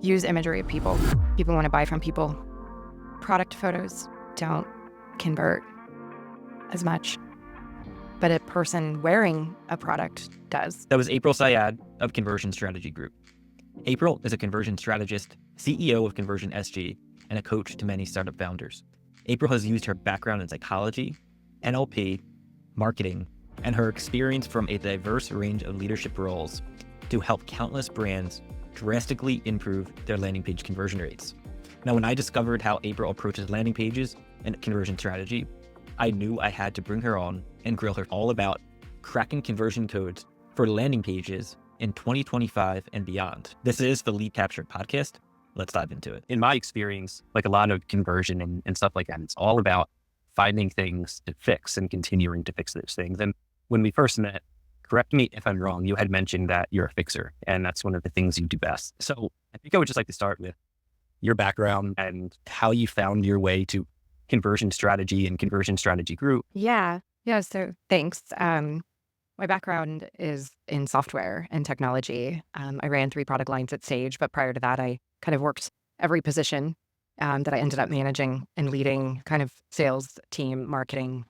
use imagery of people. People want to buy from people. Product photos don't convert as much, but a person wearing a product does. That was Apryl Syed of Conversion Strategy Group. Apryl is a conversion strategist, CEO of Conversion SG, and a coach to many startup founders. Apryl has used her background in psychology, NLP, marketing, and her experience from a diverse range of leadership roles to help countless brands drastically improve their landing page conversion rates. Now, when I discovered how Apryl approaches landing pages and conversion strategy, I knew I had to bring her on and grill her all about cracking conversion codes for landing pages in 2025 and beyond. This is the LeadCapture Podcast. Let's dive into it. In my experience, like a lot of conversion and stuff like that, it's all about finding things to fix and continuing to fix those things. And when we first met, correct me if I'm wrong, you had mentioned that you're a fixer and that's one of the things you do best. So I think I would just like to start with your background and how you found your way to conversion strategy and conversion strategy group. Yeah. So thanks. My background is in software and technology. I ran 3 product lines at Sage, but prior to that, I kind of worked every position that I ended up managing and leading, kind of sales team, marketing,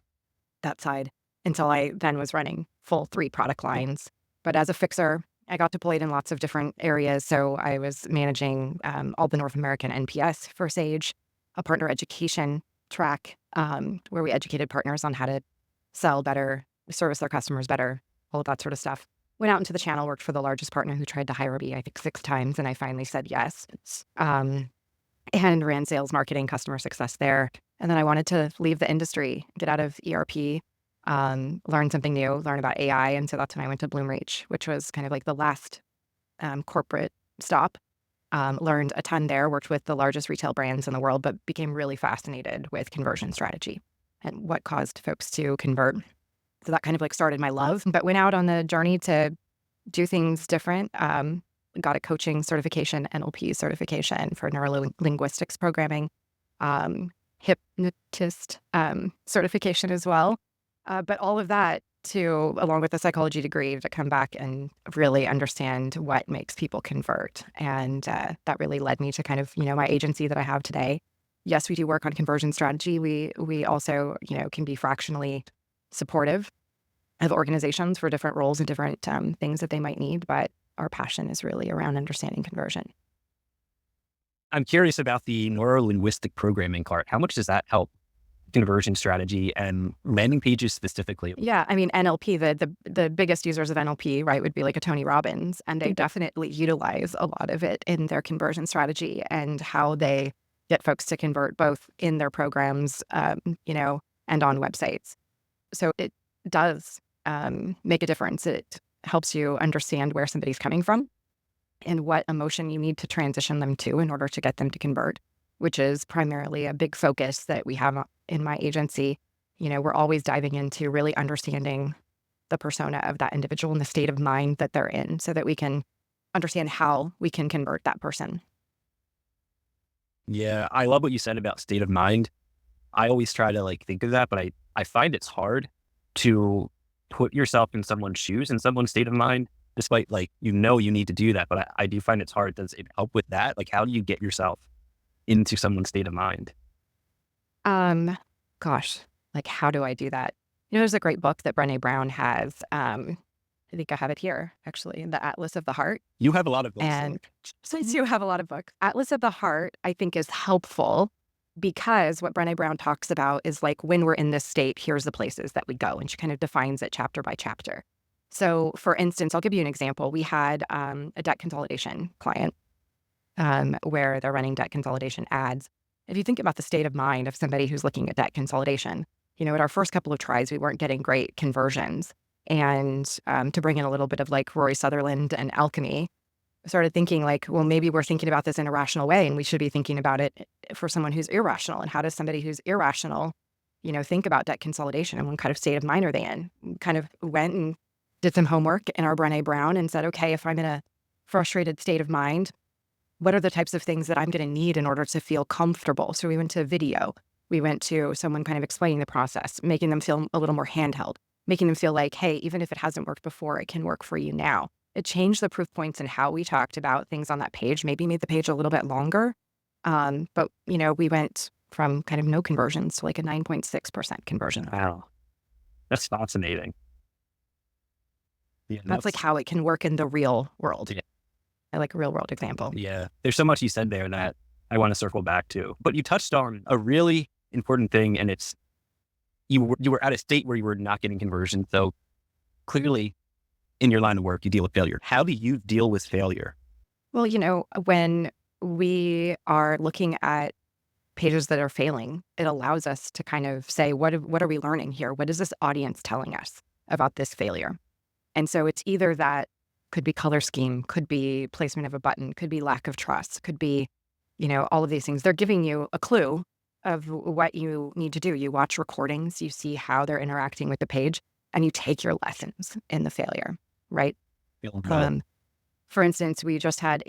that side, until I then was running full 3 product lines. But as a fixer, I got deployed in lots of different areas. So I was managing all the North American NPS for Sage, a partner education track where we educated partners on how to sell better, service their customers better, all of that sort of stuff. Went out into the channel, worked for the largest partner who tried to hire me, I think 6 times, and I finally said yes. And ran sales, marketing, customer success there. And then I wanted to leave the industry, get out of ERP, learn something new, learn about AI. And so that's when I went to Bloomreach, which was kind of like the last corporate stop. Learned a ton there, worked with the largest retail brands in the world, but became really fascinated with conversion strategy and what caused folks to convert. So that kind of like started my love, but went out on the journey to do things different. Got a coaching certification, NLP certification for neuro-linguistics programming, hypnotist certification as well. But all of that along with the psychology degree, to come back and really understand what makes people convert. And that really led me to kind of, my agency that I have today. Yes, we do work on conversion strategy. We also, can be fractionally supportive of organizations for different roles and different things that they might need. But our passion is really around understanding conversion. I'm curious about the neuro-linguistic programming part. How much does that help conversion strategy and landing pages specifically? Yeah, I mean, NLP, the biggest users of NLP, right, would be like a Tony Robbins, and they definitely utilize a lot of it in their conversion strategy and how they get folks to convert both in their programs, and on websites. So it does make a difference. It helps you understand where somebody's coming from and what emotion you need to transition them to in order to get them to convert, which is primarily a big focus that we have in my agency. We're always diving into really understanding the persona of that individual and the state of mind that they're in so that we can understand how we can convert that person. Yeah, I love what you said about state of mind. I always try to think of that, but I find it's hard to put yourself in someone's shoes, in someone's state of mind, despite you need to do that. But I do find it's hard. Does it help with that? How do you get yourself into someone's state of mind? Gosh, how do I do that? There's a great book that Brené Brown has. I think I have it here, actually, The Atlas of the Heart. You have a lot of books. And so I do have a lot of books. Atlas of the Heart, I think, is helpful because what Brené Brown talks about is when we're in this state, here's the places that we go. And she kind of defines it chapter by chapter. So for instance, I'll give you an example. We had a debt consolidation client where they're running debt consolidation ads. If you think about the state of mind of somebody who's looking at debt consolidation, at our first couple of tries, we weren't getting great conversions. And to bring in a little bit of Rory Sutherland and alchemy, I started thinking well, maybe we're thinking about this in a rational way and we should be thinking about it for someone who's irrational. And how does somebody who's irrational, think about debt consolidation and what kind of state of mind are they in? Kind of went and did some homework in our Brené Brown and said, okay, if I'm in a frustrated state of mind, what are the types of things that I'm going to need in order to feel comfortable? So we went to video. We went to someone kind of explaining the process, making them feel a little more handheld, making them feel hey, even if it hasn't worked before, it can work for you now. It changed the proof points and how we talked about things on that page, maybe made the page a little bit longer. But, we went from kind of no conversions to like a 9.6% conversion. Wow. That's fascinating. Yeah, That's like how it can work in the real world. Yeah. I like a real world example. Yeah. There's so much you said there that I want to circle back to. But you touched on a really important thing, and it's you were at a state where you were not getting conversion. So clearly in your line of work, you deal with failure. How do you deal with failure? Well, when we are looking at pages that are failing, it allows us to kind of say, what are we learning here? What is this audience telling us about this failure? And so it's either that could be color scheme, could be placement of a button, could be lack of trust, could be, all of these things. They're giving you a clue of what you need to do. You watch recordings, you see how they're interacting with the page, and you take your lessons in the failure, right? For instance, we just had,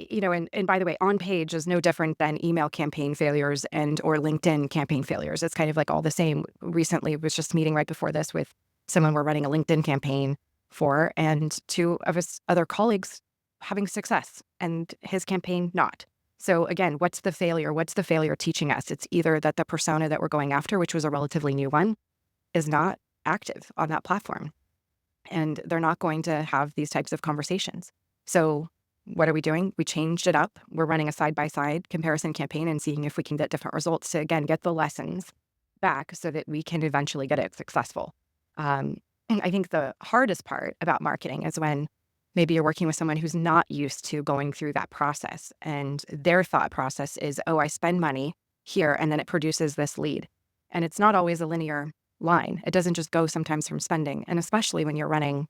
and by the way, on page is no different than email campaign failures or LinkedIn campaign failures. It's kind of like all the same. Recently, was just meeting right before this with someone we're running a LinkedIn campaign for, and two of his other colleagues having success and his campaign not. So again, what's the failure? What's the failure teaching us? It's either that the persona that we're going after, which was a relatively new one, is not active on that platform. And they're not going to have these types of conversations. So what are we doing? We changed it up. We're running a side-by-side comparison campaign and seeing if we can get different results to, again, get the lessons back so that we can eventually get it successful. And I think the hardest part about marketing is when maybe you're working with someone who's not used to going through that process, and their thought process is, oh, I spend money here and then it produces this lead. And it's not always a linear line. It doesn't just go sometimes from spending. And especially when you're running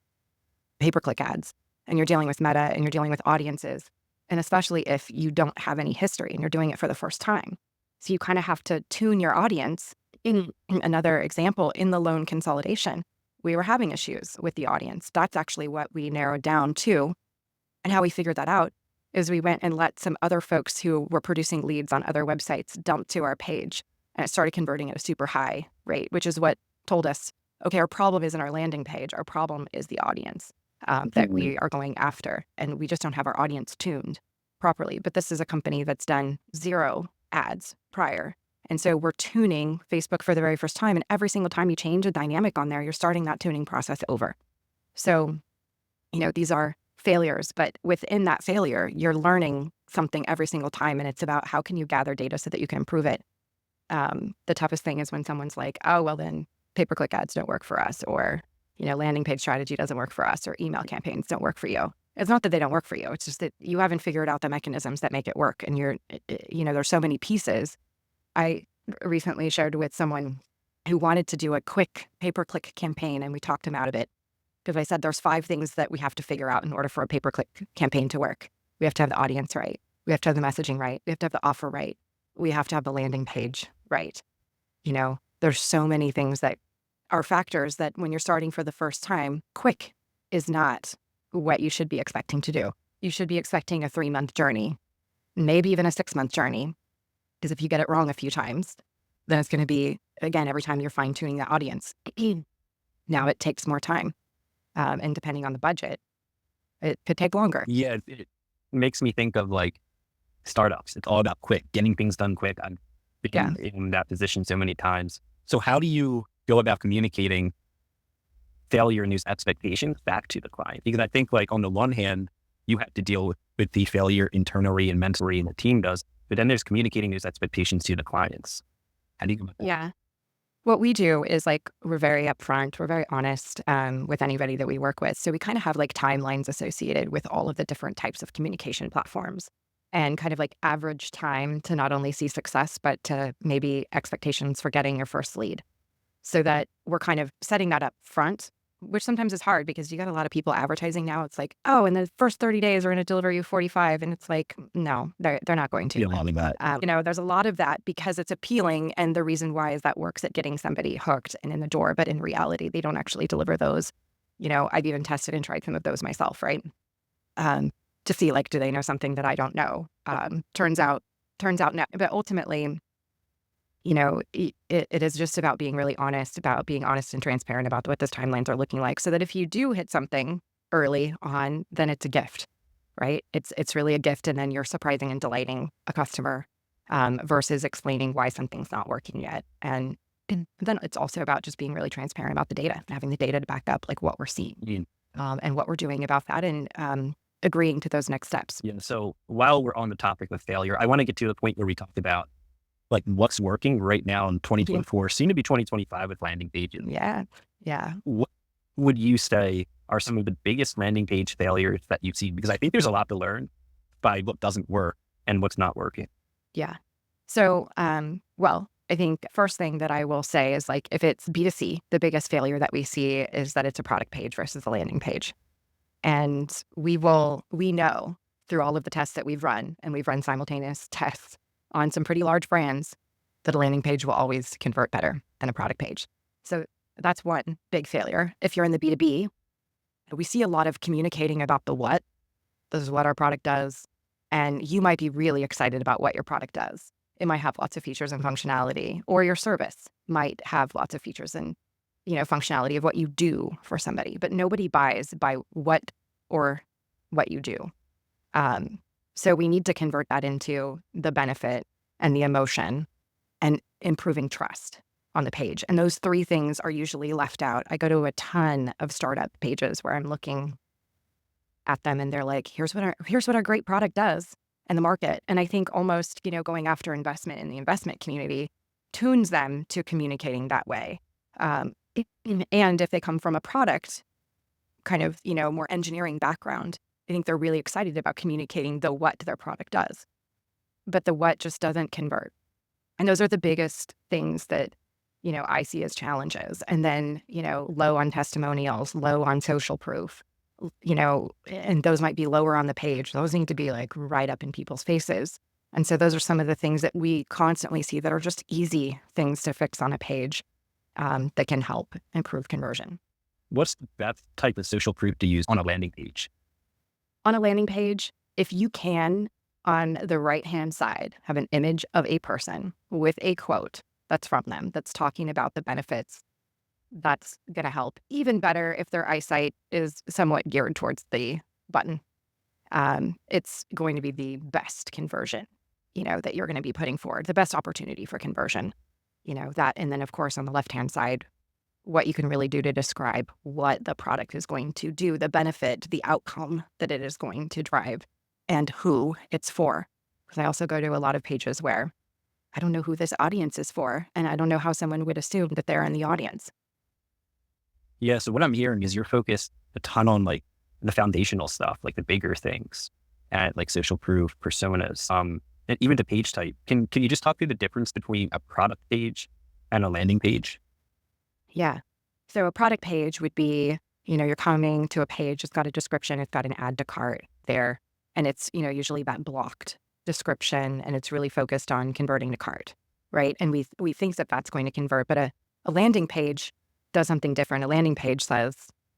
pay-per-click ads and you're dealing with meta and you're dealing with audiences, and especially if you don't have any history and you're doing it for the first time. So you kind of have to tune your audience. In another example, in the loan consolidation, we were having issues with the audience. That's actually what we narrowed down to. And how we figured that out is we went and let some other folks who were producing leads on other websites dump to our page. And it started converting at a super high rate, which is what told us, okay, our problem isn't our landing page. Our problem is the audience that we are going after. And we just don't have our audience tuned properly. But this is a company that's done 0 ads prior. And so we're tuning Facebook for the very first time. And every single time you change a dynamic on there, you're starting that tuning process over. So, these are failures, but within that failure, you're learning something every single time. And it's about how can you gather data so that you can improve it. The toughest thing is when someone's like, oh, well, then pay-per-click ads don't work for us, or, landing page strategy doesn't work for us, or email campaigns don't work for you. It's not that they don't work for you. It's just that you haven't figured out the mechanisms that make it work. And there's so many pieces. I recently shared with someone who wanted to do a quick pay-per-click campaign, and we talked him out of it because I said there's 5 things that we have to figure out in order for a pay-per-click campaign to work. We have to have the audience right. We have to have the messaging right. We have to have the offer right. We have to have the landing page right. There's so many things that are factors that when you're starting for the first time, quick is not what you should be expecting to do. You should be expecting a 3-month journey, maybe even a 6-month journey. Because if you get it wrong a few times, then it's going to be, again, every time you're fine-tuning the audience. Now it takes more time. And depending on the budget, it could take longer. Yeah, it makes me think of like startups. It's all about quick, getting things done quick. I've been in that position so many times. So how do you go about communicating failure and those expectations back to the client? Because I think like on the one hand, you have to deal with the failure internally and mentally, and the team does. But then there's communicating those expectations to the clients. How do you go about that? Yeah. What we do is we're very upfront, we're very honest with anybody that we work with. So we kind of have timelines associated with all of the different types of communication platforms, and kind of average time to not only see success, but to maybe expectations for getting your first lead, so that we're kind of setting that up front, which sometimes is hard because you got a lot of people advertising now. It's like, oh, in the first 30 days, we're going to deliver you 45. And it's like, no, they're not going to. You don't want that. There's a lot of that because it's appealing. And the reason why is that works at getting somebody hooked and in the door. But in reality, they don't actually deliver those. I've even tested and tried some of those myself, right? To see do they know something that I don't know? Turns out no. But ultimately, it is just about being really honest, about being honest and transparent about what those timelines are looking like, so that if you do hit something early on, then it's a gift, right? It's really a gift, and then you're surprising and delighting a customer versus explaining why something's not working yet. And then it's also about just being really transparent about the data and having the data to back up like what we're seeing and what we're doing about that, and agreeing to those next steps. Yeah. So while we're on the topic of failure, I want to get to the point where we talked about like what's working right now in 2024, soon to be 2025 with landing pages. Yeah. Yeah. What would you say are some of the biggest landing page failures that you've seen? Because I think there's a lot to learn by what doesn't work and what's not working. Yeah. So, well, I think first thing that I will say is like, if it's B2C, the biggest failure that we see is that it's a product page versus a landing page. And we know through all of the tests that we've run, and we've run simultaneous tests on some pretty large brands, that a landing page will always convert better than a product page. So that's one big failure. If you're in the B2B, we see a lot of communicating about the what. This is what our product does. And you might be really excited about what your product does. It might have lots of features and functionality, or your service might have lots of features and functionality of what you do for somebody, but nobody buys by what or what you do. So we need to convert that into the benefit and the emotion and improving trust on the page. And those three things are usually left out. I go to a ton of startup pages where I'm looking at them and they're like, here's what our great product does in the market. And I think almost, going after investment in the investment community tunes them to communicating that way. And if they come from a product kind of, more engineering background, I think they're really excited about communicating the what their product does. But the what just doesn't convert. And those are the biggest things that, I see as challenges. And then, low on testimonials, low on social proof, and those might be lower on the page. Those need to be like right up in people's faces. And so those are some of the things that we constantly see that are just easy things to fix on a page that can help improve conversion. What's the best type of social proof to use on a landing page? On a landing page, if you can, on the right-hand side, have an image of a person with a quote that's from them, that's talking about the benefits, that's going to help. Even better if their eyesight is somewhat geared towards the button. It's going to be the best conversion, that you're going to be putting forward, the best opportunity for conversion, that. And then, of course, on the left-hand side, what you can really do to describe what the product is going to do, the benefit, the outcome that it is going to drive, and who it's for. Because I also go to a lot of pages where I don't know who this audience is for, and I don't know how someone would assume that they're in the audience. Yeah. So what I'm hearing is you're focused a ton on like the foundational stuff, like the bigger things, and like social proof, personas, and even the page type. Can you just talk through the difference between a product page and a landing page? Yeah. So a product page would be, you're coming to a page, it's got a description, it's got an add to cart there. And it's, usually that blocked description, and it's really focused on converting to cart, right? And we think that that's going to convert, but a landing page does something different. A landing page says,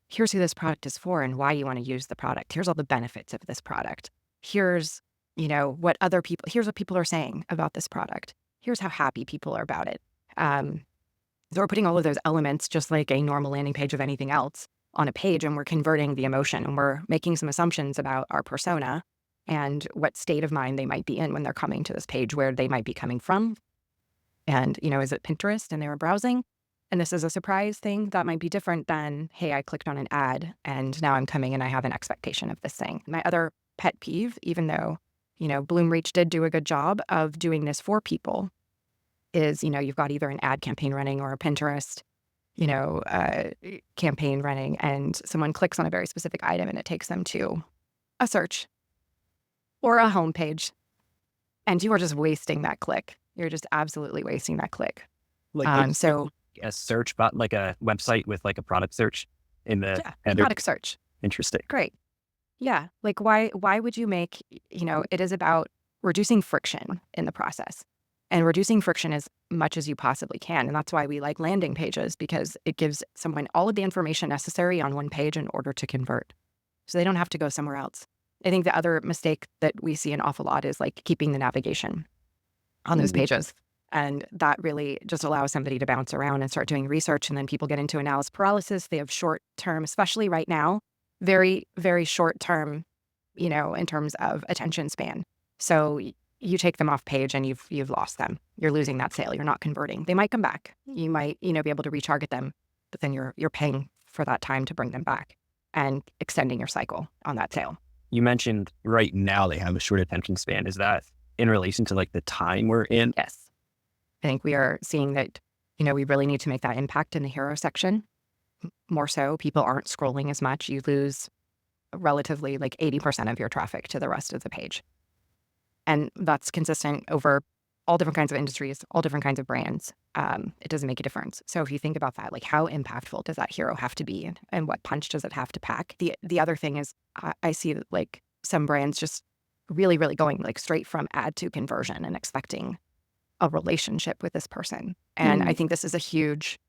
here's who this product is for and why you want to use the product. Here's all the benefits of this product. Here's, here's what people are saying about this product. Here's how happy people are about it. So we're putting all of those elements, just like a normal landing page of anything else, on a page, and we're converting the emotion, and we're making some assumptions about our persona and what state of mind they might be in when they're coming to this page, where they might be coming from. And, is it Pinterest and they were browsing? And this is a surprise thing that might be different than, hey, I clicked on an ad and now I'm coming and I have an expectation of this thing. My other pet peeve, even though, Bloomreach did do a good job of doing this for people, is, you've got either an ad campaign running or a Pinterest, campaign running, and someone clicks on a very specific item and it takes them to a search or a homepage, and you are just wasting that click. You're just absolutely wasting that click. So a search button, like a website with like a product search in the product search. Interesting. Great. Yeah. Like why would you make, it is about reducing friction in the process. And reducing friction as much as you possibly can. And that's why we like landing pages, because it gives someone all of the information necessary on one page in order to convert. So they don't have to go somewhere else. I think the other mistake that we see an awful lot is like keeping the navigation on those pages. And that really just allows somebody to bounce around and start doing research. And then people get into analysis paralysis. They have short term, especially right now, very, very short term, in terms of attention span. So you take them off page and you've lost them. You're losing that sale. You're not converting. They might come back. You might, be able to retarget them, but then you're paying for that time to bring them back and extending your cycle on that sale. You mentioned right now they have a short attention span. Is that in relation to like the time we're in? Yes. I think we are seeing that, we really need to make that impact in the hero section. More so, people aren't scrolling as much. You lose relatively like 80% of your traffic to the rest of the page. And that's consistent over all different kinds of industries, all different kinds of brands. It doesn't make a difference. So if you think about that, like how impactful does that hero have to be and what punch does it have to pack? The other thing is I see like some brands just really, really going like straight from ad to conversion and expecting a relationship with this person. And I think this is a huge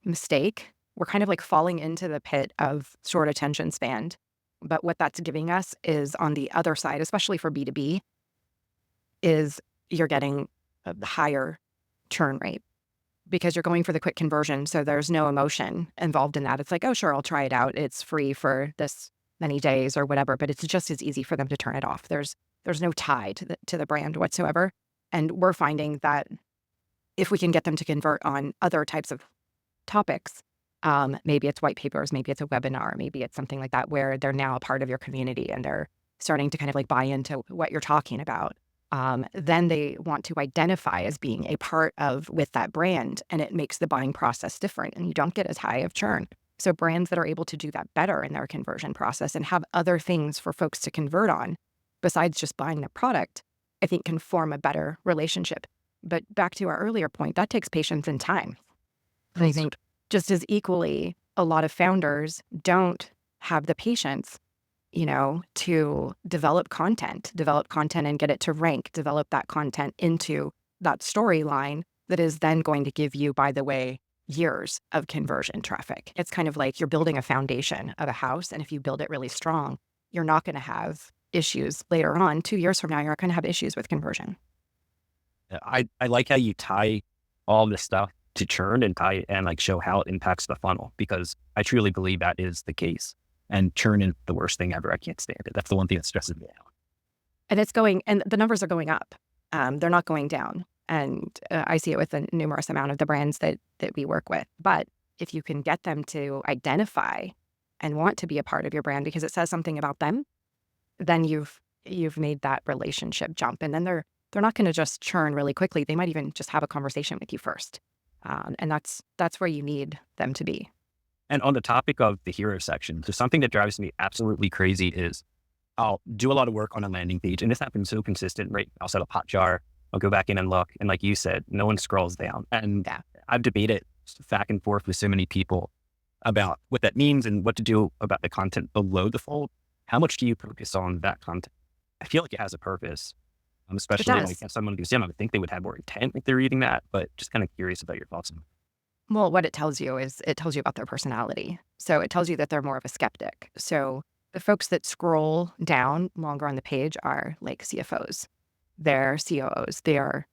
mistake. We're kind of like falling into the pit of short attention span. But what that's giving us is on the other side, especially for B2B, is you're getting a higher churn rate because you're going for the quick conversion. So there's no emotion involved in that. It's like, oh, sure, I'll try it out. It's free for this many days or whatever, but it's just as easy for them to turn it off. There's no tie to the brand whatsoever. And we're finding that if we can get them to convert on other types of topics, maybe it's white papers, maybe it's a webinar, maybe it's something like that, where they're now a part of your community and they're starting to kind of like buy into what you're talking about. Then they want to identify as being a part of with that brand, and it makes the buying process different and you don't get as high of churn. So brands that are able to do that better in their conversion process and have other things for folks to convert on besides just buying the product, I think can form a better relationship. But back to our earlier point, that takes patience and time. And I think just as equally, a lot of founders don't have the patience, to develop content and get it to rank, develop that content into that storyline that is then going to give you, by the way, years of conversion traffic. It's kind of like you're building a foundation of a house. And if you build it really strong, you're not going to have issues later on. 2 years from now, you're not going to have issues with conversion. I like how you tie all this stuff to churn and like show how it impacts the funnel, because I truly believe that is the case. And churn is the worst thing ever. I can't stand it. That's the one thing that stresses me out. And the numbers are going up. They're not going down. And I see it with a numerous amount of the brands that we work with. But if you can get them to identify and want to be a part of your brand because it says something about them, then you've made that relationship jump. And then they're not going to just churn really quickly. They might even just have a conversation with you first. And that's where you need them to be. And on the topic of the hero section, so something that drives me absolutely crazy is I'll do a lot of work on a landing page, and this happens so consistent, right? I'll set up Hotjar, I'll go back in and look, and like you said, no one scrolls down. And I've debated back and forth with so many people about what that means and what to do about the content below the fold. How much do you focus on that content? I feel like it has a purpose, especially like as someone who's young. I would think they would have more intent if they're reading that, but just kind of curious about your thoughts on it. Well, what it tells you is it tells you about their personality. So it tells you that they're more of a skeptic. So the folks that scroll down longer on the page are like CFOs. They're COOs. They are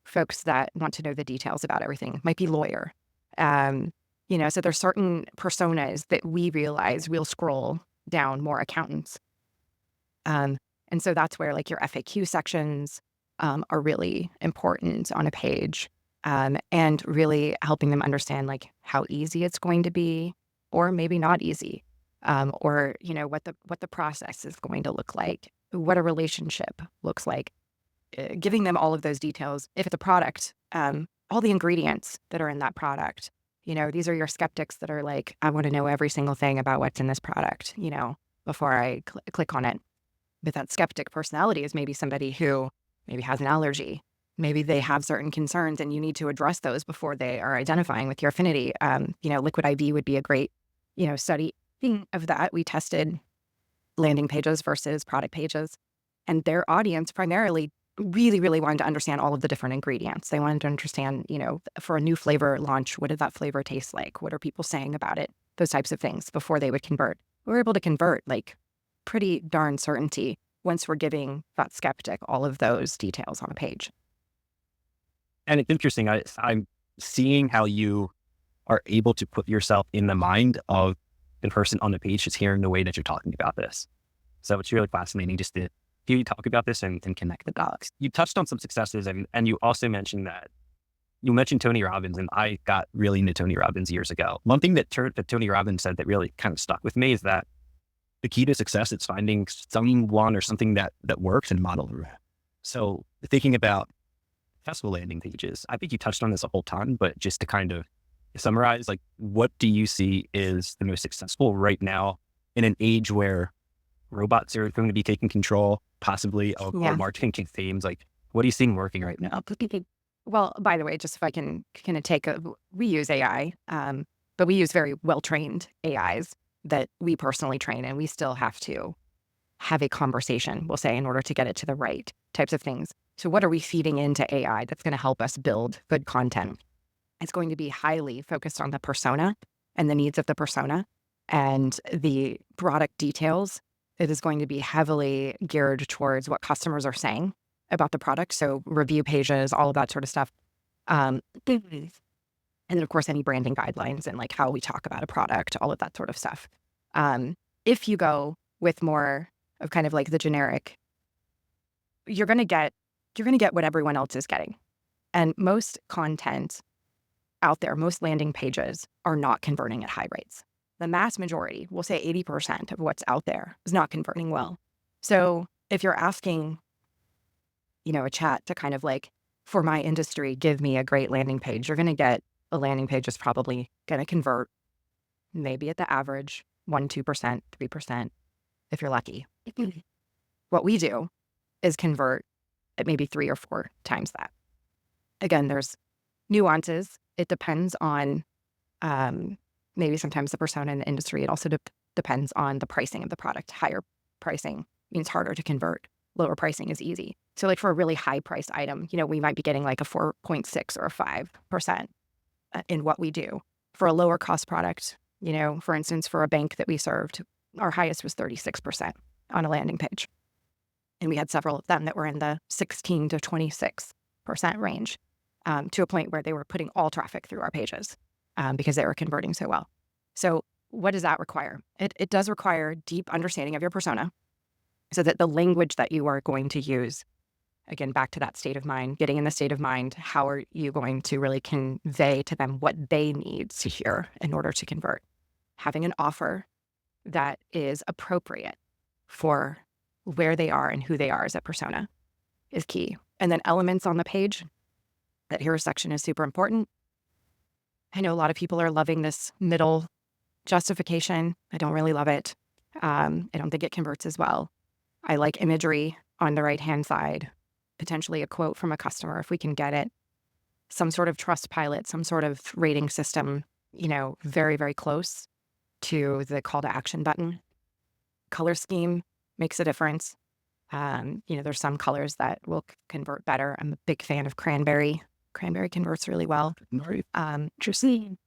folks that want to know the details about everything. Might be lawyer. So there's certain personas that we realize we'll scroll down more accountants. And so that's where like your FAQ sections are really important on a page. And really helping them understand like how easy it's going to be, or maybe not easy, or what the process is going to look like, what a relationship looks like, giving them all of those details. If it's a product, all the ingredients that are in that product. These are your skeptics that are like, I want to know every single thing about what's in this product, before I click on it. But that skeptic personality is maybe somebody who maybe has an allergy. Maybe they have certain concerns and you need to address those before they are identifying with your affinity. Liquid IV would be a great, study of that. We tested landing pages versus product pages, and their audience primarily really, really wanted to understand all of the different ingredients. They wanted to understand, for a new flavor launch, what did that flavor taste like? What are people saying about it? Those types of things before they would convert. We were able to convert like pretty darn certainty once we're giving that skeptic all of those details on a page. And it's interesting. I'm seeing how you are able to put yourself in the mind of in person on the page, just hearing the way that you're talking about this. So it's really fascinating just to hear you talk about this and connect the dots. You touched on some successes, and you also mentioned that you mentioned Tony Robbins, and I got really into Tony Robbins years ago. One thing that Tony Robbins said that really kind of stuck with me is that the key to success is finding someone or something that works and model it. So thinking about successful landing pages, I think you touched on this a whole ton, but just to kind of summarize, like, what do you see is the most successful right now in an age where robots are going to be taking control, possibly, of marketing campaigns? Like, what are you seeing working right now? Well, by the way, just if I can kind of we use AI, but we use very well-trained AIs that we personally train, and we still have to have a conversation, we'll say, in order to get it to the right types of things. So what are we feeding into AI that's going to help us build good content? It's going to be highly focused on the persona and the needs of the persona and the product details. It is going to be heavily geared towards what customers are saying about the product. So review pages, all of that sort of stuff. And then, of course, any branding guidelines and like how we talk about a product, all of that sort of stuff. If you go with more of kind of like the generic, you're going to get what everyone else is getting. And most content out there, most landing pages are not converting at high rates. The mass majority, we'll say 80% of what's out there, is not converting well. So if you're asking, a chat to kind of like, for my industry, give me a great landing page, you're going to get a landing page is probably going to convert maybe at the average 1%, 2%, 3%, if you're lucky. What we do is convert at maybe 3 or 4 times that. Again, there's nuances. It depends on maybe sometimes the persona in the industry. It also depends on the pricing of the product. Higher pricing means harder to convert. Lower pricing is easy. So like for a really high priced item, we might be getting like a 4.6 or a 5% in what we do. For a lower cost product, for instance, for a bank that we served, our highest was 36% on a landing page. And we had several of them that were in the 16 to 26% range, to a point where they were putting all traffic through our pages because they were converting so well. So what does that require? It does require deep understanding of your persona so that the language that you are going to use, again, back to that state of mind, getting in the state of mind, how are you going to really convey to them what they need to hear in order to convert? Having an offer that is appropriate for where they are and who they are as a persona is key. And then elements on the page, that hero section is super important. I know a lot of people are loving this middle justification. I don't really love it. I don't think it converts as well. I like imagery on the right-hand side, potentially a quote from a customer if we can get it, some sort of trust pilot, some sort of rating system, very, very close to the call to action button. Color scheme makes a difference. There's some colors that will convert better. I'm a big fan of cranberry. Cranberry converts really well.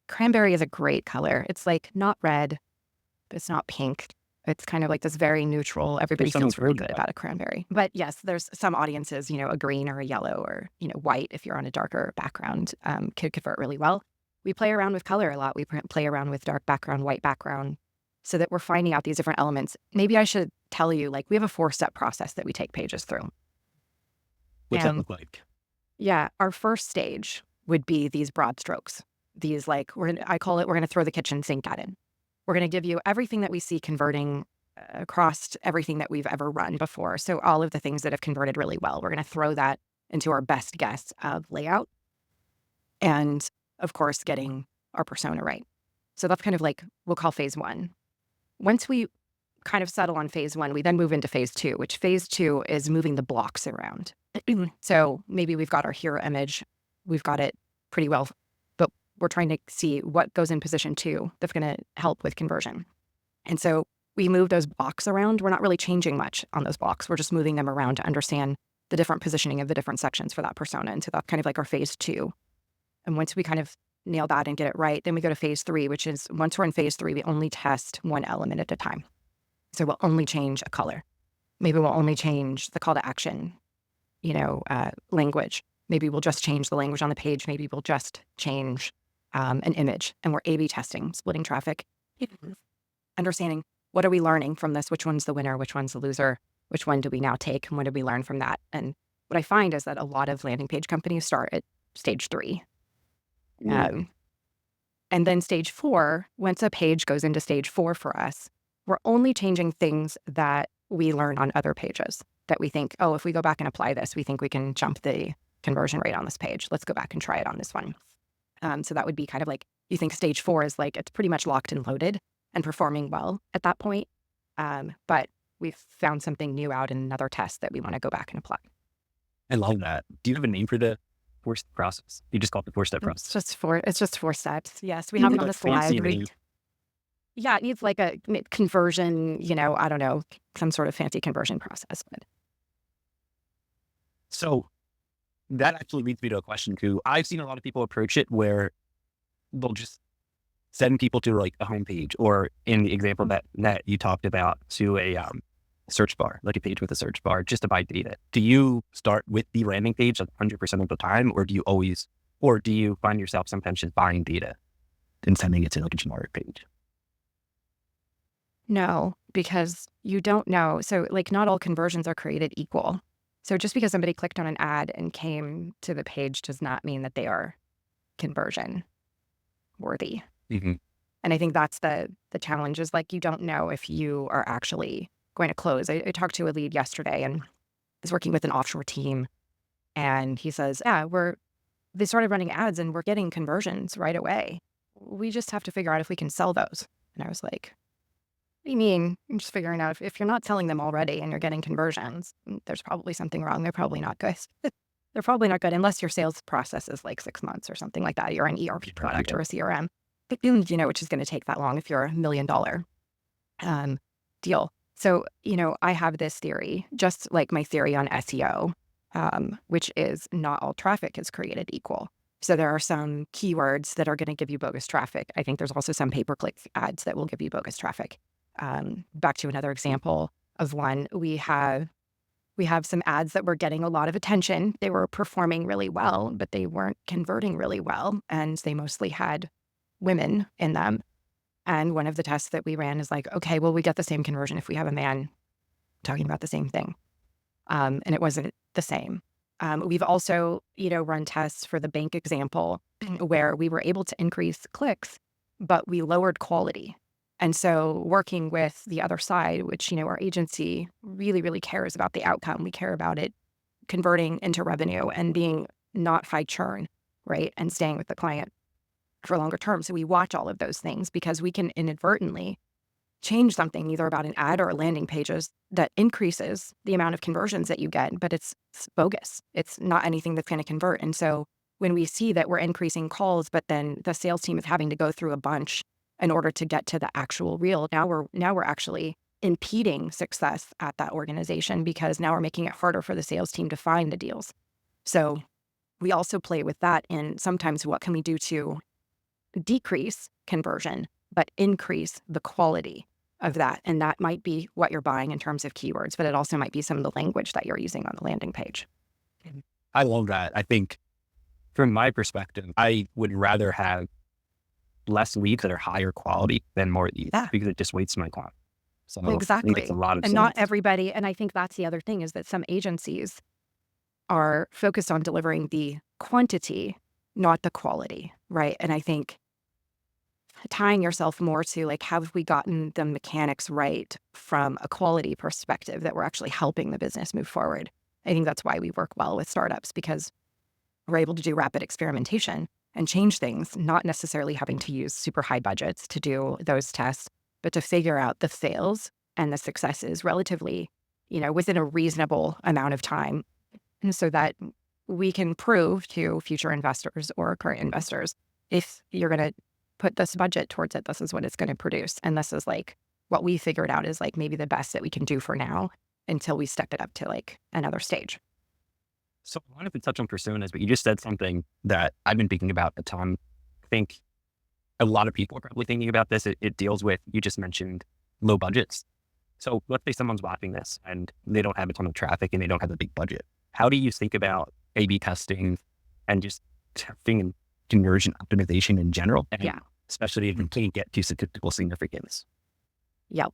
Cranberry is a great color. It's like not red, but it's not pink. It's kind of like this very neutral. Everybody feels really good about a cranberry. But yes, there's some audiences, a green or a yellow or, white, if you're on a darker background, could convert really well. We play around with color a lot. We play around with dark background, white background, so that we're finding out these different elements. Maybe I should tell you, like, we have a 4-step process that we take pages through. What's that look like? Yeah, our first stage would be these broad strokes. These, like, we're going to throw the kitchen sink at it. We're going to give you everything that we see converting across everything that we've ever run before. So all of the things that have converted really well, we're going to throw that into our best guess of layout. And of course, getting our persona right. So that's kind of like, we'll call phase 1. Once we kind of settle on phase 1, we then move into phase 2, which phase 2 is moving the blocks around. So maybe we've got our hero image, we've got it pretty well, but we're trying to see what goes in position 2 that's going to help with conversion. And so we move those blocks around. We're not really changing much on those blocks. We're just moving them around to understand the different positioning of the different sections for that persona. And so that's kind of like our phase 2. And once we kind of nail that and get it right, then we go to phase 3, which is once we're in phase 3, we only test one element at a time. So we'll only change a color. Maybe we'll only change the call to action, language. Maybe we'll just change the language on the page. Maybe we'll just change an image. And we're A/B testing, splitting traffic. understanding what are we learning from this? Which one's the winner? Which one's the loser? Which one do we now take? And what did we learn from that? And what I find is that a lot of landing page companies start at stage 3. And then stage 4, once a page goes into stage 4 for us, we're only changing things that we learn on other pages that we think, oh, if we go back and apply this, we think we can jump the conversion rate on this page. Let's go back and try it on this one. So that would be kind of like, you think stage 4 is like, it's pretty much locked and loaded and performing well at that point. But we've found something new out in another test that we want to go back and apply. I love that. Do you have a name for the 4-step process? You just call it the 4-step process. It's just 4 steps. Yes, we have it on the slide. Yeah, it needs like a conversion, I don't know, some sort of fancy conversion process. But so that actually leads me to a question too. I've seen a lot of people approach it where they'll just send people to like a homepage, or in the example that you talked about, to a search bar, like a page with a search bar, just to buy data. Do you start with the landing page like 100% of the time, or do you find yourself sometimes just buying data and sending it to like a generic page? no, because you don't know. So like not all conversions are created equal. So just because somebody clicked on an ad and came to the page does not mean that they are conversion worthy. Mm-hmm. And I think that's the challenge, is like, you don't know if you are actually going to close. I talked to a lead yesterday and is working with an offshore team, and he says, yeah, they started running ads and we're getting conversions right away. We just have to figure out if we can sell those. And I was like, what do you mean? I'm just figuring out if you're not selling them already and you're getting conversions, there's probably something wrong. They're probably not good. They're probably not good unless your sales process is like 6 months or something like that. You're an ERP product or a CRM, which is going to take that long if you're $1 million deal. So, I have this theory, just like my theory on SEO, which is not all traffic is created equal. So there are some keywords that are going to give you bogus traffic. I think there's also some pay-per-click ads that will give you bogus traffic. Back to another example of one, we have some ads that were getting a lot of attention. They were performing really well, but they weren't converting really well. And they mostly had women in them. And one of the tests that we ran is like, okay, well, we get the same conversion if we have a man talking about the same thing. And it wasn't the same. We've also, run tests for the bank example where we were able to increase clicks, but we lowered quality. And so working with the other side, which, our agency really, really cares about the outcome. We care about it converting into revenue and being not high churn, right? And staying with the client for longer term. So we watch all of those things because we can inadvertently change something either about an ad or landing pages that increases the amount of conversions that you get, but it's bogus. It's not anything that's going to convert. And so when we see that we're increasing calls, but then the sales team is having to go through a bunch in order to get to the actual real, now we're actually impeding success at that organization, because now we're making it harder for the sales team to find the deals. So we also play with that in sometimes what can we do to decrease conversion, but increase the quality of that. And that might be what you're buying in terms of keywords, but it also might be some of the language that you're using on the landing page. I love that. I think from my perspective, I would rather have less leads that are higher quality than more leads, because it just wastes my time. So exactly. I think it's a lot of and sense. Not everybody. And I think that's the other thing, is that some agencies are focused on delivering the quantity, not the quality, right? And I think tying yourself more to like, have we gotten the mechanics right from a quality perspective that we're actually helping the business move forward? I think that's why we work well with startups, because we're able to do rapid experimentation and change things, not necessarily having to use super high budgets to do those tests, but to figure out the fails and the successes relatively, within a reasonable amount of time. And so that we can prove to future investors or current investors, if you're going to put this budget towards it, this is what it's going to produce. And this is like what we figured out is like maybe the best that we can do for now until we step it up to like another stage. So I wanted to touch on personas, but you just said something that I've been thinking about a ton. I think a lot of people are probably thinking about this. It deals with, you just mentioned low budgets. So let's say someone's watching this and they don't have a ton of traffic and they don't have a big budget. How do you think about A/B testing and just testing and conversion optimization in general? And especially if you can't get to statistical significance. Yep.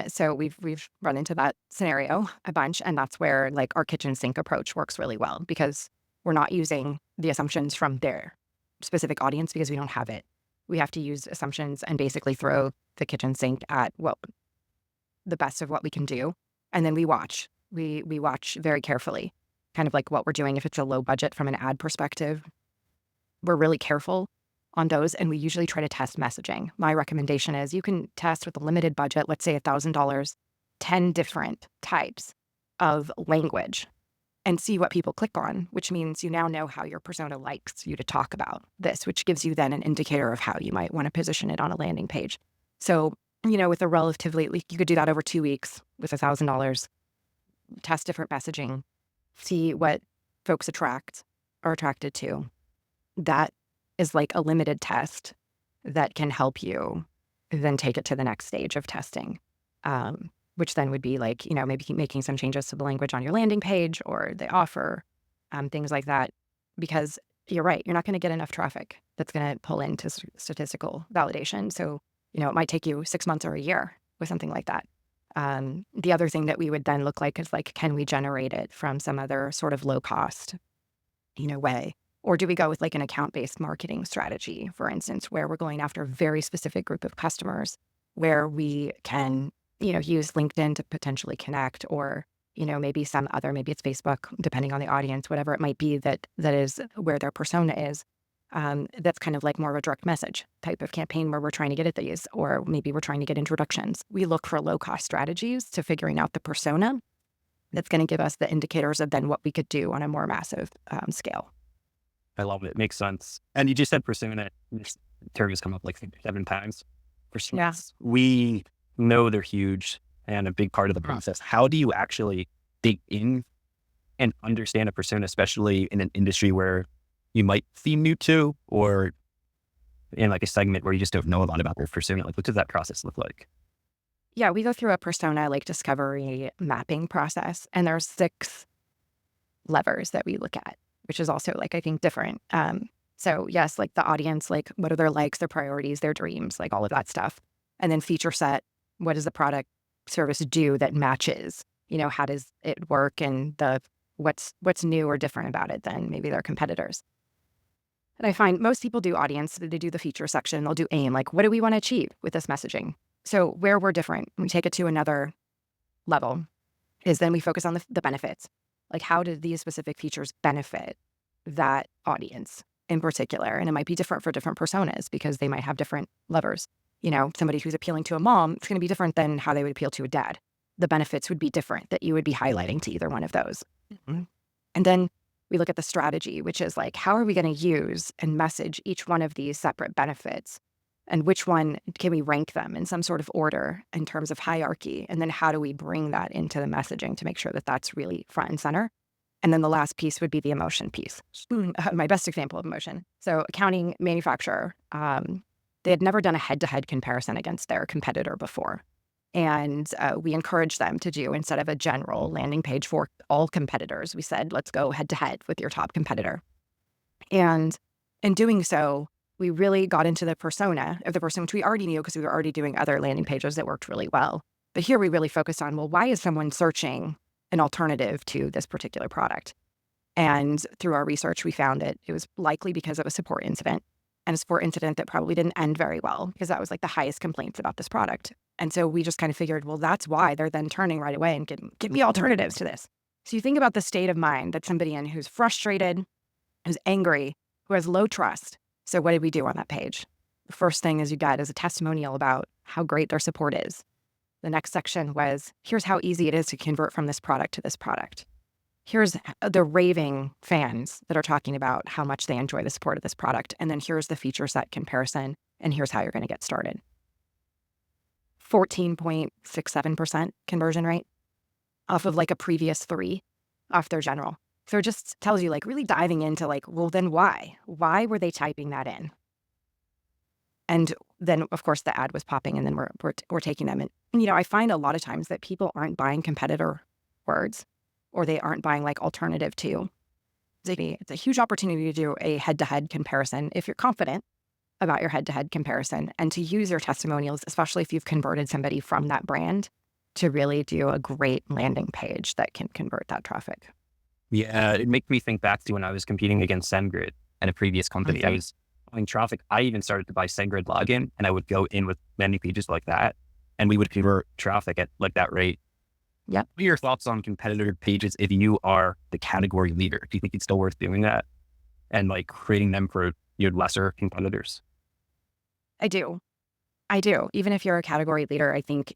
So we've run into that scenario a bunch, and that's where like our kitchen sink approach works really well because we're not using the assumptions from their specific audience because we don't have it. We have to use assumptions and basically throw the kitchen sink at what the best of what we can do, and then we watch. We watch very carefully, kind of like what we're doing if it's a low budget from an ad perspective. We're really careful on those, and we usually try to test messaging. My recommendation is you can test with a limited budget, let's say $1,000, 10 different types of language and see what people click on, which means you now know how your persona likes you to talk about this, which gives you then an indicator of how you might want to position it on a landing page. So, with a relatively, like, you could do that over 2 weeks with $1,000, test different messaging, see what folks are attracted to. That is like a limited test that can help you then take it to the next stage of testing, which then would be like, maybe making some changes to the language on your landing page or the offer, things like that. Because you're right, you're not going to get enough traffic that's going to pull into statistical validation. So, it might take you 6 months or a year with something like that. The other thing that we would then look like is like, can we generate it from some other sort of low cost, way? Or do we go with like an account-based marketing strategy, for instance, where we're going after a very specific group of customers where we can, use LinkedIn to potentially connect or, maybe some other, maybe it's Facebook, depending on the audience, whatever it might be that is where their persona is. That's kind of like more of a direct message type of campaign where we're trying to get at these, or maybe we're trying to get introductions. We look for low-cost strategies to figuring out the persona that's going to give us the indicators of then what we could do on a more massive scale. I love it. Makes sense. And you just said persona. This term has come up like 7 times. Personas. Yeah. We know they're huge and a big part of the process. How do you actually dig in and understand a persona, especially in an industry where you might seem new to, or in like a segment where you just don't know a lot about their persona? Like, what does that process look like? Yeah, we go through a persona like discovery mapping process, and there's 6 levers that we look at, which is also like, I think, different. So yes, like the audience, like what are their likes, their priorities, their dreams, like all of that stuff. And then feature set, what does the product service do that matches, how does it work, and what's new or different about it than maybe their competitors. And I find most people do audience, they do the feature section, they'll do aim, like what do we want to achieve with this messaging? So where we're different, we take it to another level, is then we focus on the benefits. Like how do these specific features benefit that audience in particular? And it might be different for different personas because they might have different levers. Somebody who's appealing to a mom, it's going to be different than how they would appeal to a dad. The benefits would be different that you would be highlighting to either one of those. Mm-hmm. And then we look at the strategy, which is like, how are we going to use and message each one of these separate benefits? And which one can we rank them in some sort of order in terms of hierarchy? And then how do we bring that into the messaging to make sure that that's really front and center? And then the last piece would be the emotion piece. My best example of emotion. So accounting manufacturer, they had never done a head-to-head comparison against their competitor before. And we encouraged them to do, instead of a general landing page for all competitors, we said, let's go head-to-head with your top competitor. And in doing so, we really got into the persona of the person, which we already knew because we were already doing other landing pages that worked really well. But here we really focused on, well, why is someone searching an alternative to this particular product? And through our research, we found it was likely because of a support incident, and a support incident that probably didn't end very well because that was like the highest complaints about this product. And so we just kind of figured, well, that's why they're then turning right away and give me alternatives to this. So you think about the state of mind that somebody in who's frustrated, who's angry, who has low trust. So what did we do on that page? The first thing is you got is a testimonial about how great their support is. The next section was, here's how easy it is to convert from this product to this product. Here's the raving fans that are talking about how much they enjoy the support of this product. And then here's the feature set comparison. And here's how you're going to get started. 14.67% conversion rate off of like a previous 3 off their general. So it just tells you, like, really diving into like, well, then why? Why were they typing that in? And then, of course, the ad was popping, and then we're taking them. And, I find a lot of times that people aren't buying competitor words, or they aren't buying like alternative to. It's a huge opportunity to do a head-to-head comparison if you're confident about your head-to-head comparison and to use your testimonials, especially if you've converted somebody from that brand, to really do a great landing page that can convert that traffic. Yeah, it makes me think back to when I was competing against SendGrid at a previous company. I was buying traffic. I even started to buy SendGrid login, and I would go in with landing pages like that, and we would convert traffic at like that rate. Yep. What are your thoughts on competitor pages if you are the category leader? Do you think it's still worth doing that and like creating them for your lesser competitors? I do. I do. Even if you're a category leader, I think,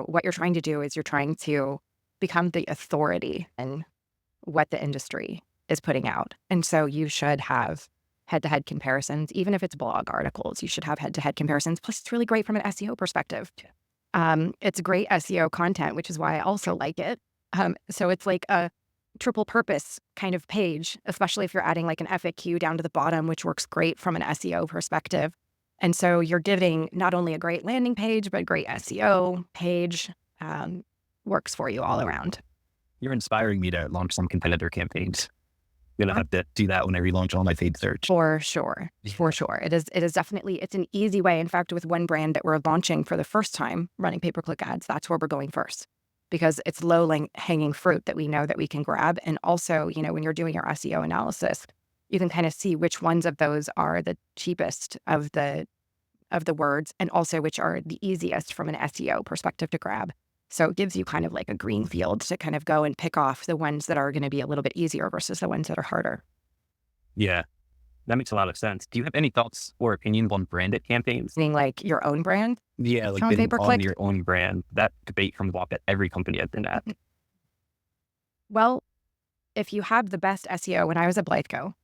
what you're trying to do is you're trying to become the authority in what the industry is putting out. And so you should have head-to-head comparisons, even if it's blog articles, you should have head-to-head comparisons. Plus, it's really great from an SEO perspective. It's great SEO content, which is why I also like it. So it's like a triple purpose kind of page, especially if you're adding like an FAQ down to the bottom, which works great from an SEO perspective. And so you're giving not only a great landing page, but a great SEO page, works for you all around. You're inspiring me to launch some competitor campaigns. I'm going to have to do that when I relaunch all my paid search. For sure. For sure. It is definitely, it's an easy way. In fact, with one brand that we're launching for the first time running pay-per-click ads, that's where we're going first, because it's low hanging fruit that we know that we can grab. And also, when you're doing your SEO analysis, you can kind of see which ones of those are the cheapest of the words, and also which are the easiest from an SEO perspective to grab. So it gives you kind of like a green field to kind of go and pick off the ones that are going to be a little bit easier versus the ones that are harder. Yeah, that makes a lot of sense. Do you have any thoughts or opinions on branded campaigns? Meaning like your own brand? Yeah, like on bidding pay-per-click? on your own brand. That debate comes up at every company I've been at. Well, if you have the best SEO, when I was at Blytheco,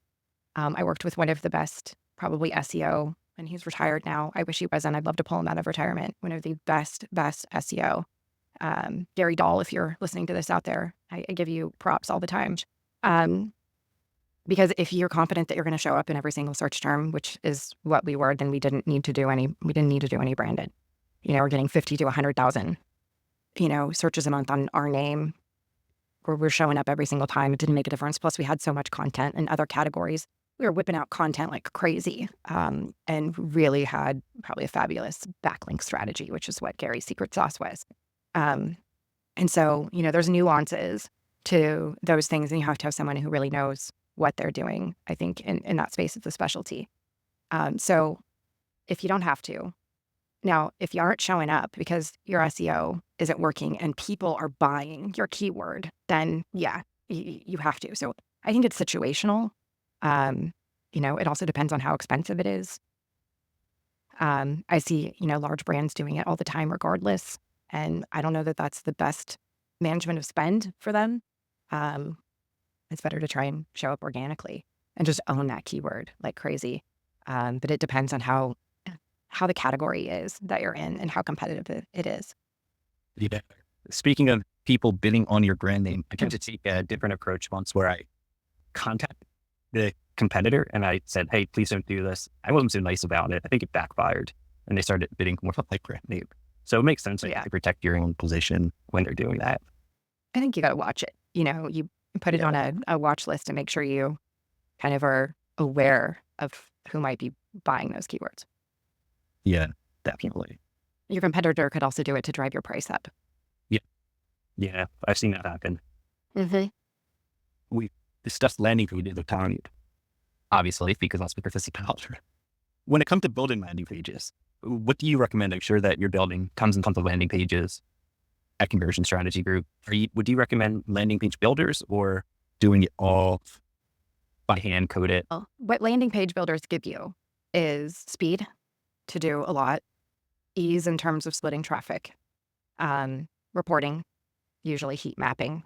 I worked with one of the best, probably SEO, and he's retired now. I wish he wasn't. I'd love to pull him out of retirement. One of the best SEO. Gary Dahl, if you're listening to this out there, I give you props all the time. Because if you're confident that you're going to show up in every single search term, which is what we were, then we didn't need to do any branded. We're getting 50 to 100,000, searches a month on our name, where we're showing up every single time. It didn't make a difference. Plus, we had so much content in other categories. We were whipping out content like crazy, and really had probably a fabulous backlink strategy, which is what Gary's secret sauce was. And so, there's nuances to those things, and you have to have someone who really knows what they're doing. I think in that space, it's a specialty. So if you don't have to, now, if you aren't showing up because your SEO isn't working and people are buying your keyword, then yeah, you have to. So I think it's situational. It also depends on how expensive it is. I see, large brands doing it all the time regardless. And I don't know that that's the best management of spend for them. It's better to try and show up organically and just own that keyword like crazy. But it depends on how the category is that you're in and how competitive it is. Yeah. Speaking of people bidding on your brand name, I tend to take a different approach once where I contact the competitor and I said, hey, please don't do this. I wasn't so nice about it. I think it backfired and they started bidding more on my brand name. So it makes sense to protect your own position when they're doing that. I think you got to watch it. You put it on a watch list and make sure you kind of are aware of who might be buying those keywords. Yeah, definitely. Your competitor could also do it to drive your price up. Yeah, I've seen that happen. Mm-hmm. We discussed landing pages with time, obviously, because that's what this is about. When it comes to building landing pages, what do you recommend? I'm sure that you're building tons and tons of landing pages at Conversion Strategy Group. Would you recommend landing page builders or doing it all by hand code it? Well, what landing page builders give you is speed to do a lot, ease in terms of splitting traffic, reporting, usually heat mapping,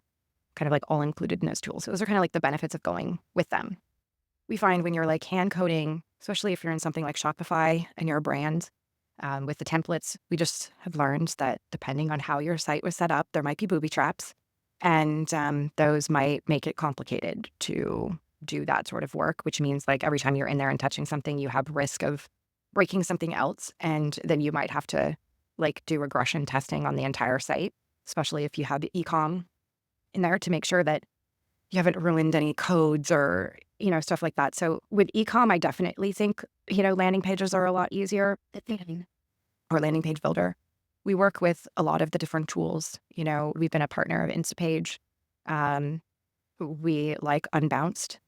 kind of like all included in those tools. So those are kind of like the benefits of going with them. We find when you're like hand coding, especially if you're in something like Shopify and you're a brand, with the templates, we just have learned that depending on how your site was set up, there might be booby traps, and those might make it complicated to do that sort of work, which means like every time you're in there and touching something, you have risk of breaking something else, and then you might have to like do regression testing on the entire site, especially if you have the e-com in there to make sure that you haven't ruined any codes or, stuff like that. So with ecom, I definitely think, landing pages are a lot easier, or landing page builder. We work with a lot of the different tools. We've been a partner of Instapage. We like Unbounced.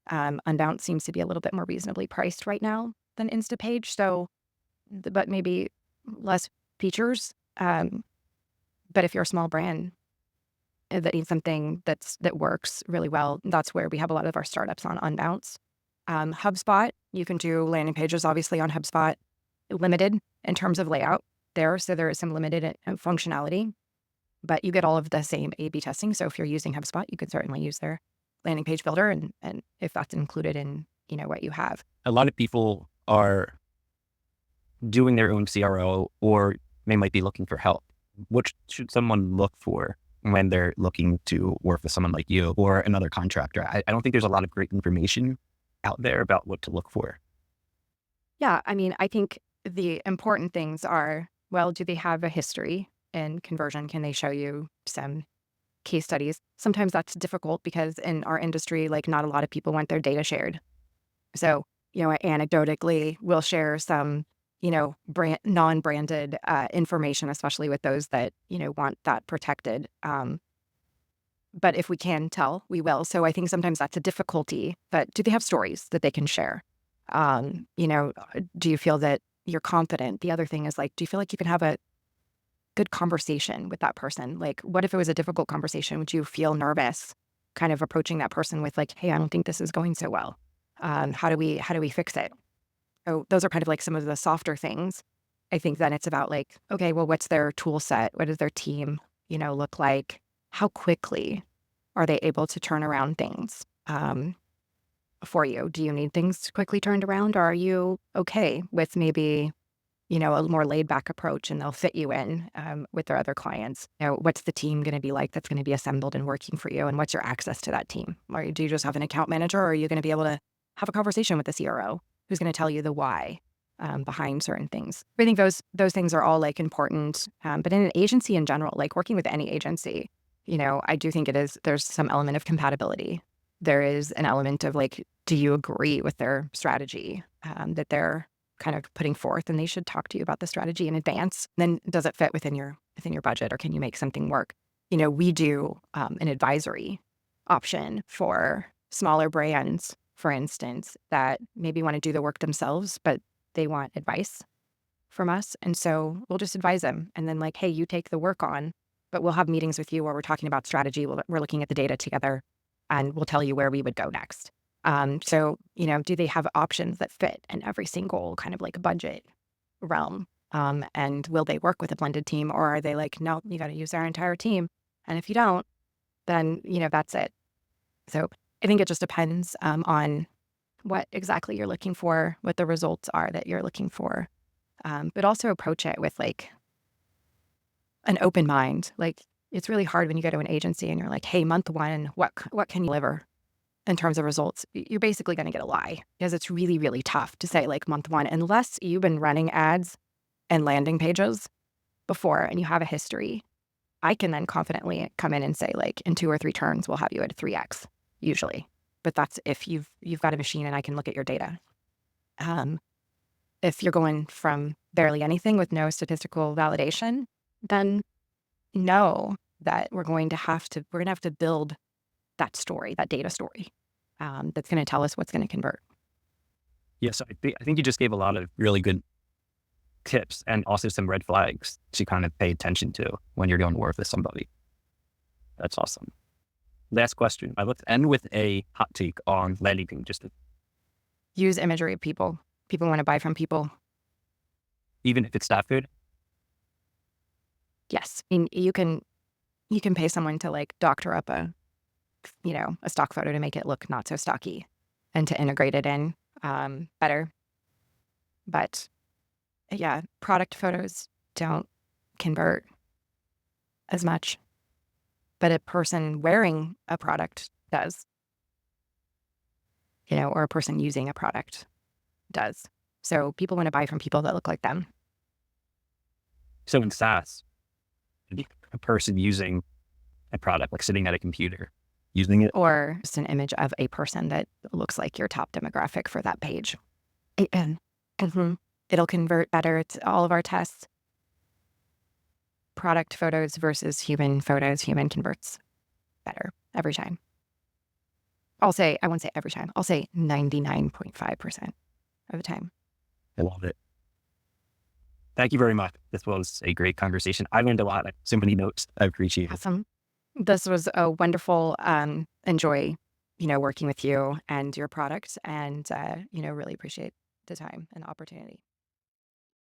Unbounced seems to be a little bit more reasonably priced right now than Instapage. So, but maybe less features. But if you're a small brand that needs something that works really well, that's where we have a lot of our startups on Unbounced. HubSpot, you can do landing pages obviously on HubSpot, limited in terms of layout there. So there is some limited functionality, but you get all of the same A/B testing. So if you're using HubSpot, you could certainly use their landing page builder, and if that's included in what you have. A lot of people are doing their own CRO, or they might be looking for help. What should someone look for when they're looking to work with someone like you or another contractor? I don't think there's a lot of great information out there about what to look for. Yeah, I mean, I think the important things are, well, do they have a history in conversion? Can they show you some case studies? Sometimes that's difficult because in our industry, like, not a lot of people want their data shared. So, anecdotally, we'll share some, non-branded information, especially with those that, want that protected. But if we can tell, we will. So I think sometimes that's a difficulty, but do they have stories that they can share? Do you feel that you're confident? The other thing is, like, do you feel like you can have a good conversation with that person? Like, what if it was a difficult conversation? Would you feel nervous kind of approaching that person with, like, hey, I don't think this is going so well. How do we fix it? So those are kind of like some of the softer things. I think then it's about, like, okay, well, what's their tool set? What does their team, look like? How quickly are they able to turn around things for you? Do you need things quickly turned around, or are you okay with maybe, a more laid back approach, and they'll fit you in with their other clients? What's the team going to be like that's going to be assembled and working for you? And what's your access to that team? Or do you just have an account manager, or are you going to be able to have a conversation with the CRO who's going to tell you the why behind certain things? I think those things are all, like, important. But in an agency in general, like working with any agency, I do think there's some element of compatibility. There is an element of, like, do you agree with their strategy that they're kind of putting forth, and they should talk to you about the strategy in advance. Then does it fit within your budget, or can you make something work? We do an advisory option for smaller brands, for instance, that maybe want to do the work themselves, but they want advice from us. And so we'll just advise them, and then, like, hey, you take the work on, but we'll have meetings with you where we're talking about strategy. We're looking at the data together, and we'll tell you where we would go next. So, do they have options that fit in every single kind of, like, budget realm? And will they work with a blended team, or are they like, no, you got to use our entire team? And if you don't, then, that's it. So I think it just depends on what exactly you're looking for, what the results are that you're looking for. But also approach it with, like, an open mind. Like, it's really hard when you go to an agency and you're like, hey, month one, what can you deliver in terms of results? You're basically going to get a lie, because it's really, really tough to say, like, month one, unless you've been running ads and landing pages before and you have a history. I can then confidently come in and say, like, in 2 or 3 turns, we'll have you at 3x usually. But that's if you've got a machine and I can look at your data. If you're going from barely anything with no statistical validation, then know that we're going to have to build that story, that data story, that's going to tell us what's going to convert. Yes, I think you just gave a lot of really good tips, and also some red flags to kind of pay attention to when you're going to work with somebody. That's awesome. Last question. Let's end with a hot take on landing page. Just Use imagery of people. People want to buy from people. Even if it's not good? Yes. I mean, you can pay someone to, like, doctor up a stock photo to make it look not so stocky and to integrate it in better. But yeah, product photos don't convert as much, but a person wearing a product does, or a person using a product does. So people want to buy from people that look like them. So in SaaS, a person using a product, like sitting at a computer, using it? or just an image of a person that looks like your top demographic for that page. Mhm. It'll convert better. It's all of our tests. Product photos versus human photos. Human converts better every time. I won't say every time. I'll say 99.5% of the time. I love it. Thank you very much. This was a great conversation. I learned a lot. So many notes. I appreciate it. Awesome. This was a wonderful enjoy, working with you and your product, and really appreciate the time and opportunity.